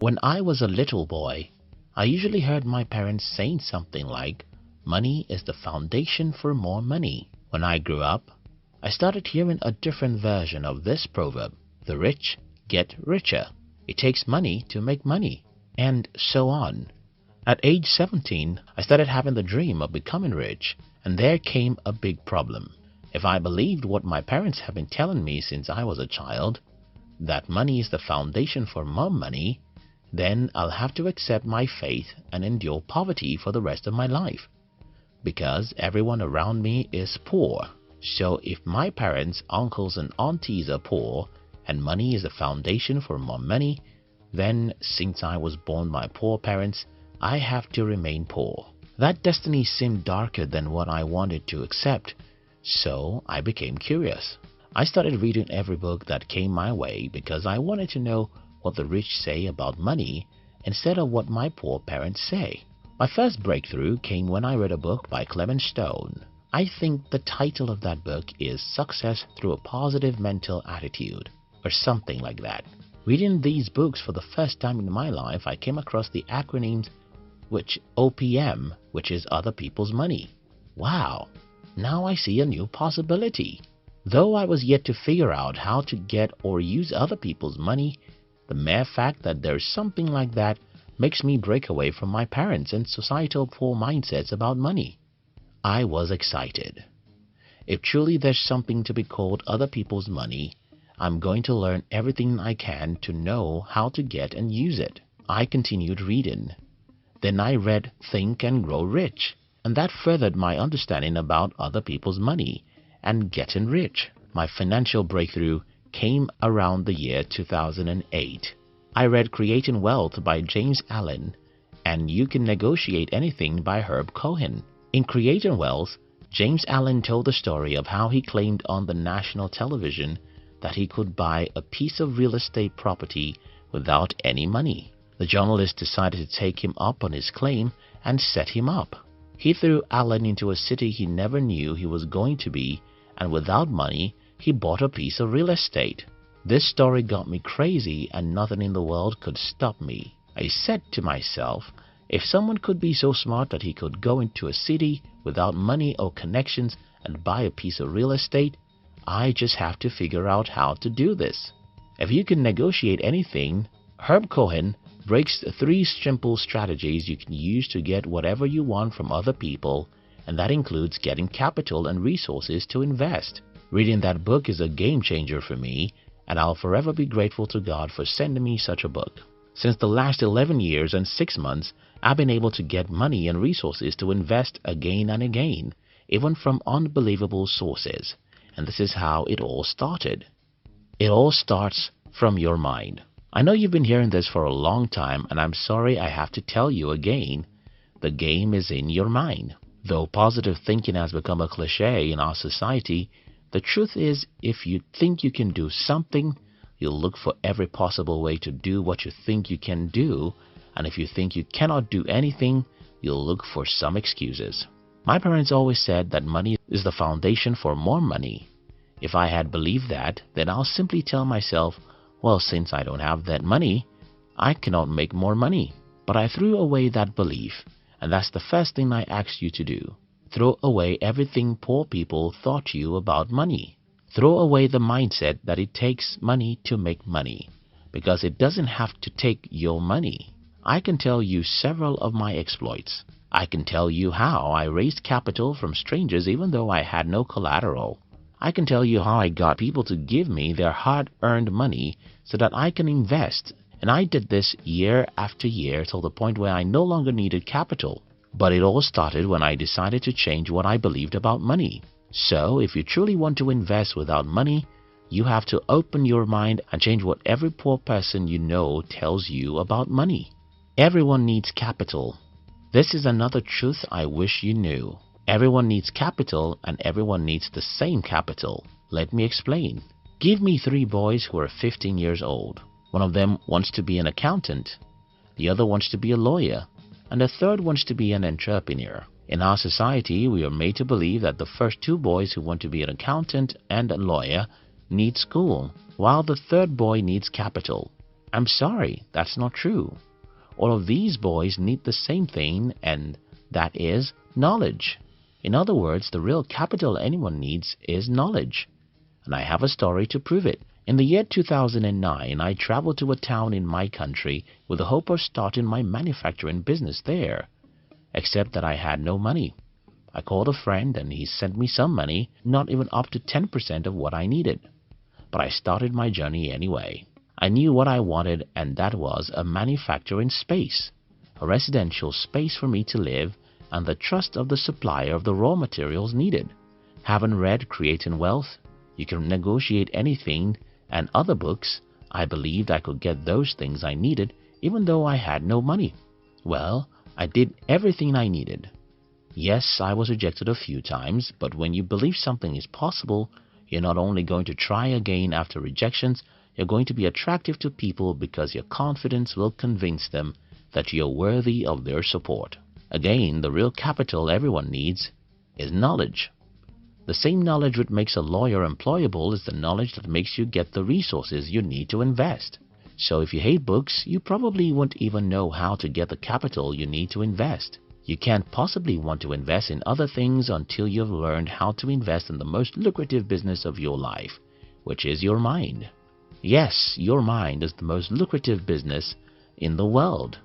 When I was a little boy, I usually heard my parents saying something like, "Money is the foundation for more money." When I grew up, I started hearing a different version of this proverb: "The rich get richer." It takes money to make money, and so on. At age 17, I started having the dream of becoming rich, and there came a big problem. If I believed what my parents have been telling me since I was a child, that money is the foundation for more money, then I'll have to accept my fate and endure poverty for the rest of my life. Because everyone around me is poor. So if my parents, uncles and aunties are poor, and money is the foundation for more money, then since I was born by poor parents, I have to remain poor. That destiny seemed darker than what I wanted to accept, so I became curious. I started reading every book that came my way because I wanted to know what the rich say about money instead of what my poor parents say. My first breakthrough came when I read a book by Clement Stone. I think the title of that book is Success Through a Positive Mental Attitude, or something like that. Reading these books for the first time in my life, I came across the acronyms which OPM, which is other people's money. Wow, now I see a new possibility. Though I was yet to figure out how to get or use other people's money, the mere fact that there's something like that makes me break away from my parents' and societal poor mindsets about money. I was excited. If truly there's something to be called other people's money, I'm going to learn everything I can to know how to get and use it. I continued reading. Then I read Think and Grow Rich, and that furthered my understanding about other people's money and getting rich. My financial breakthrough came around the year 2008. I read Creating Wealth by James Allen and You Can Negotiate Anything by Herb Cohen. In Creating Wealth, James Allen told the story of how he claimed on the national television that he could buy a piece of real estate property without any money. The journalist decided to take him up on his claim and set him up. He threw Allen into a city he never knew he was going to be, and without money, he bought a piece of real estate. This story got me crazy and nothing in the world could stop me. I said to myself, if someone could be so smart that he could go into a city without money or connections and buy a piece of real estate, I just have to figure out how to do this. If you can negotiate anything, Herb Cohen breaks 3 simple strategies you can use to get whatever you want from other people, and that includes getting capital and resources to invest. Reading that book is a game changer for me, and I'll forever be grateful to God for sending me such a book. Since the last 11 years and 6 months, I've been able to get money and resources to invest again and again, even from unbelievable sources. And this is how it all started. It all starts from your mind. I know you've been hearing this for a long time, and I'm sorry I have to tell you again, the game is in your mind. Though positive thinking has become a cliche in our society, the truth is, if you think you can do something, you'll look for every possible way to do what you think you can do, and if you think you cannot do anything, you'll look for some excuses. My parents always said that money is the foundation for more money. If I had believed that, then I'll simply tell myself, well, since I don't have that money, I cannot make more money. But I threw away that belief, and that's the first thing I asked you to do. Throw away everything poor people taught you about money. Throw away the mindset that it takes money to make money, because it doesn't have to take your money. I can tell you several of my exploits. I can tell you how I raised capital from strangers even though I had no collateral. I can tell you how I got people to give me their hard-earned money so that I can invest, and I did this year after year till the point where I no longer needed capital. But it all started when I decided to change what I believed about money. So, if you truly want to invest without money, you have to open your mind and change what every poor person you know tells you about money. Everyone needs capital. This is another truth I wish you knew. Everyone needs capital and everyone needs the same capital. Let me explain. Give me 3 boys who are 15 years old. One of them wants to be an accountant. The other wants to be a lawyer. And the third wants to be an entrepreneur. In our society, we are made to believe that the first 2 boys who want to be an accountant and a lawyer need school, while the third boy needs capital. I'm sorry, that's not true. All of these boys need the same thing, and that is knowledge. In other words, the real capital anyone needs is knowledge. And I have a story to prove it. In the year 2009, I traveled to a town in my country with the hope of starting my manufacturing business there. Except that I had no money. I called a friend and he sent me some money, not even up to 10% of what I needed. But I started my journey anyway. I knew what I wanted, and that was a manufacturing space, a residential space for me to live, and the trust of the supplier of the raw materials needed. Having read Creating Wealth, You Can Negotiate Anything, and other books, I believed I could get those things I needed even though I had no money. Well, I did everything I needed. Yes, I was rejected a few times, but when you believe something is possible, you're not only going to try again after rejections, you're going to be attractive to people because your confidence will convince them that you're worthy of their support. Again, the real capital everyone needs is knowledge. The same knowledge which makes a lawyer employable is the knowledge that makes you get the resources you need to invest. So if you hate books, you probably won't even know how to get the capital you need to invest. You can't possibly want to invest in other things until you've learned how to invest in the most lucrative business of your life, which is your mind. Yes, your mind is the most lucrative business in the world.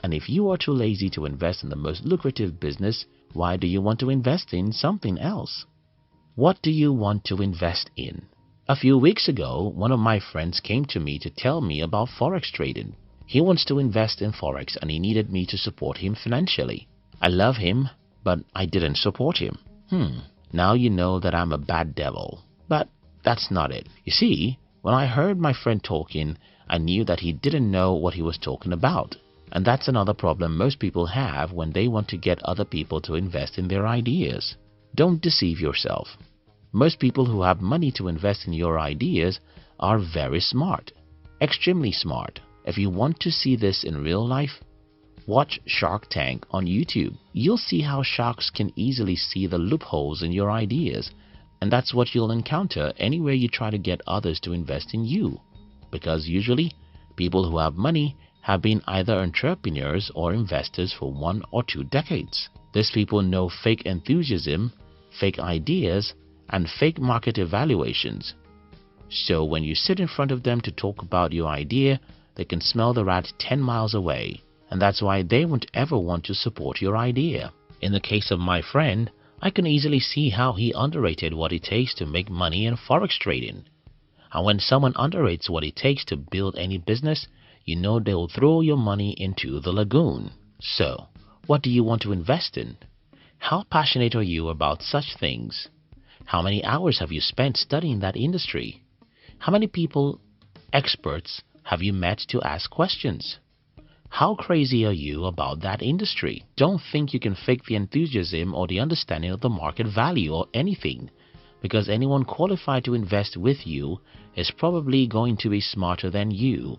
And if you are too lazy to invest in the most lucrative business, why do you want to invest in something else? What do you want to invest in? A few weeks ago, one of my friends came to me to tell me about forex trading. He wants to invest in forex and he needed me to support him financially. I love him, but I didn't support him. Now you know that I'm a bad devil. But that's not it. You see, when I heard my friend talking, I knew that he didn't know what he was talking about. And that's another problem most people have when they want to get other people to invest in their ideas. Don't deceive yourself. Most people who have money to invest in your ideas are very smart, extremely smart. If you want to see this in real life, watch Shark Tank on YouTube. You'll see how sharks can easily see the loopholes in your ideas, and that's what you'll encounter anywhere you try to get others to invest in you. Because usually, people who have money have been either entrepreneurs or investors for 1 or 2 decades. These people know fake enthusiasm, fake ideas, and fake market evaluations. So when you sit in front of them to talk about your idea, they can smell the rat 10 miles away. And that's why they won't ever want to support your idea. In the case of my friend, I can easily see how he underrated what it takes to make money in forex trading. And when someone underrates what it takes to build any business, you know they'll throw your money into the lagoon. So, what do you want to invest in? How passionate are you about such things? How many hours have you spent studying that industry? How many people, experts, have you met to ask questions? How crazy are you about that industry? Don't think you can fake the enthusiasm or the understanding of the market value or anything, because anyone qualified to invest with you is probably going to be smarter than you.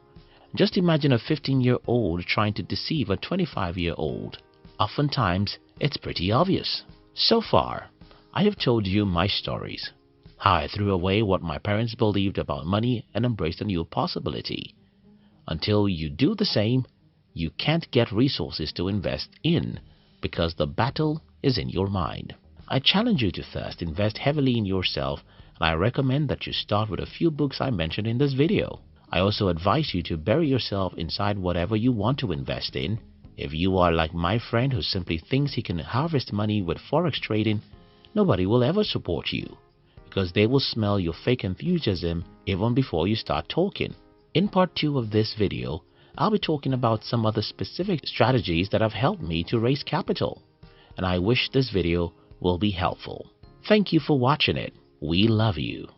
Just imagine a 15-year-old trying to deceive a 25-year-old. Oftentimes, it's pretty obvious. So far, I have told you my stories. How I threw away what my parents believed about money and embraced a new possibility. Until you do the same, you can't get resources to invest in because the battle is in your mind. I challenge you to first invest heavily in yourself, and I recommend that you start with a few books I mentioned in this video. I also advise you to bury yourself inside whatever you want to invest in. If you are like my friend who simply thinks he can harvest money with forex trading, nobody will ever support you because they will smell your fake enthusiasm even before you start talking. In part 2 of this video, I'll be talking about some other specific strategies that have helped me to raise capital, and I wish this video will be helpful. Thank you for watching it. We love you.